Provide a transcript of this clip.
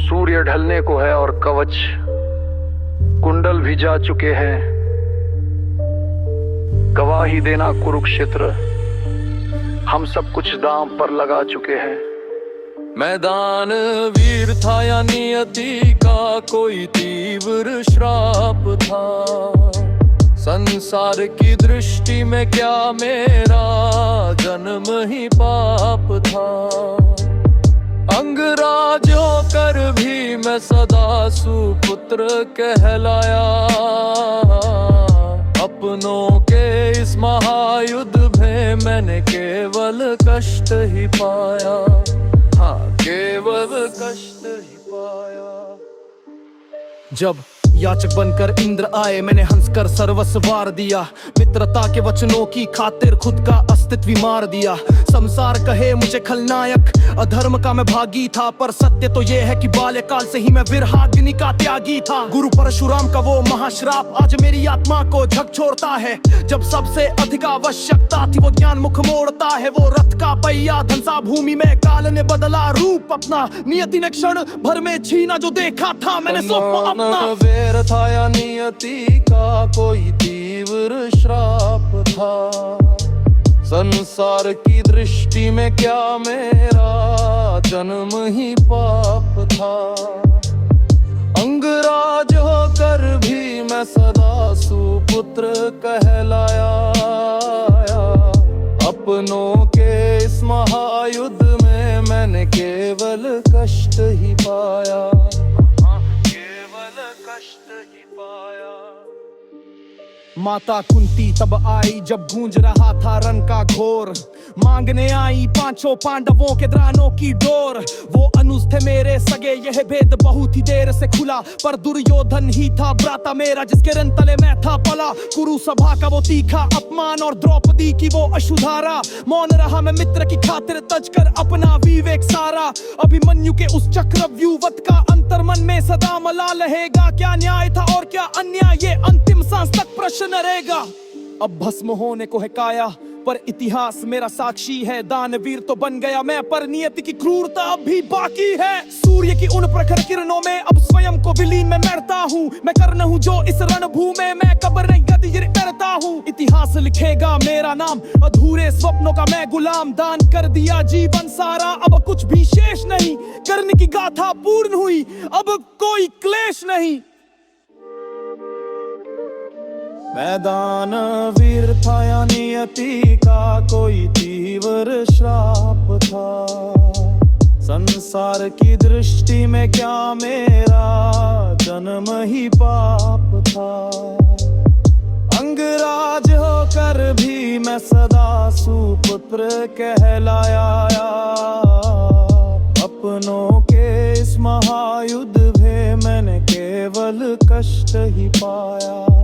सूर्य ढलने को है और कवच कुंडल भी जा चुके हैं। गवाही देना कुरुक्षेत्र, हम सब कुछ दांव पर लगा चुके हैं। मैदान वीर था या नियति का कोई तीव्र श्राप था। संसार की दृष्टि में क्या मेरा जन्म ही पाप था। अंगराज होकर भी मैं सदा सुपुत्र कहलाया। अपनों के इस महायुद्ध में मैंने केवल कष्ट ही पाया। हाँ, केवल कष्ट ही पाया। जब याचक बनकर इंद्र आए, मैंने हंसकर सर्वस्व वार दिया। मित्रता के वचनों की खातिर खुद का अस्तित्व मार दिया। संसार कहे मुझे खलनायक, अधर्म का मैं भागी था, पर सत्य तो ये है कि बाल्यकाल से ही मैं वीरहाग्नि का त्यागी था। गुरु परशुराम का वो महाश्राप आज मेरी आत्मा को झकझोरता है। जब सबसे अधिक आवश्यकता थी वो ज्ञान मुख मोड़ता है। वो रथ का पहिया धंसा भूमि में, काल ने बदला रूप अपना। नियति ने क्षण भर में छीना जो देखा था मैंने सौंपा अपना। वेर था या नियति का कोई तीव्र श्राप था। संसार की दृष्टि में क्या मेरा जन्म ही पाप था। अंगराज होकर भी मैं सदा सुपुत्र कहलाया। अपनों के इस महायुद्ध में मैंने केवल कष्ट ही पाया। केवल कष्ट ही पाया। माता कुंती तब आई जब गूंज रहा था रण का घोर। मांगने आई पांचों पांडवों के द्रानों की डोर। वो अनुज थे मेरे सगे, यह भेद बहुत ही देर से खुला। पर दुर्योधन ही था भ्राता मेरा, जिसके रण तले मैं था पला। कुरु सभा का वो तीखा अपमान और द्रौपदी की वो अशुधारा। मौन रहा मैं मित्र की खातिर, तज कर अपना विवेक सारा। अभिमन्यु के उस चक्रव्यूह का अंतर मन में सदा मला रहेगा। क्या न्याय था और क्या अन्याय, ये अंतिम सांस तक प्रश्न रहेगा। अब भस्म होने को है काया, पर इतिहास मेरा साक्षी है। दानवीर तो बन गया मैं, पर नियति की क्रूरता अब भी बाकी है। सूर्य की उन प्रखर किरणों में अब स्वयं को विलीन में मरता हूँ। मैं कर्ण हूँ जो इस रणभूमि में मैं कब्र नहीं गदीर करता हूँ। इतिहास लिखेगा मेरा नाम, अधूरे स्वप्नों का मैं गुलाम। दान कर दिया जीवन सारा, अब कुछ भी शेष नहीं। कर्ण की गाथा पूर्ण हुई, अब कोई क्लेश नहीं। मैदान वीर था या नियति का कोई तीव्र श्राप था। संसार की दृष्टि में क्या मेरा जन्म ही पाप था। अंगराज होकर भी मैं सदा सुपुत्र कहलाया। अपनों के इस महायुद्ध में मैंने केवल कष्ट ही पाया।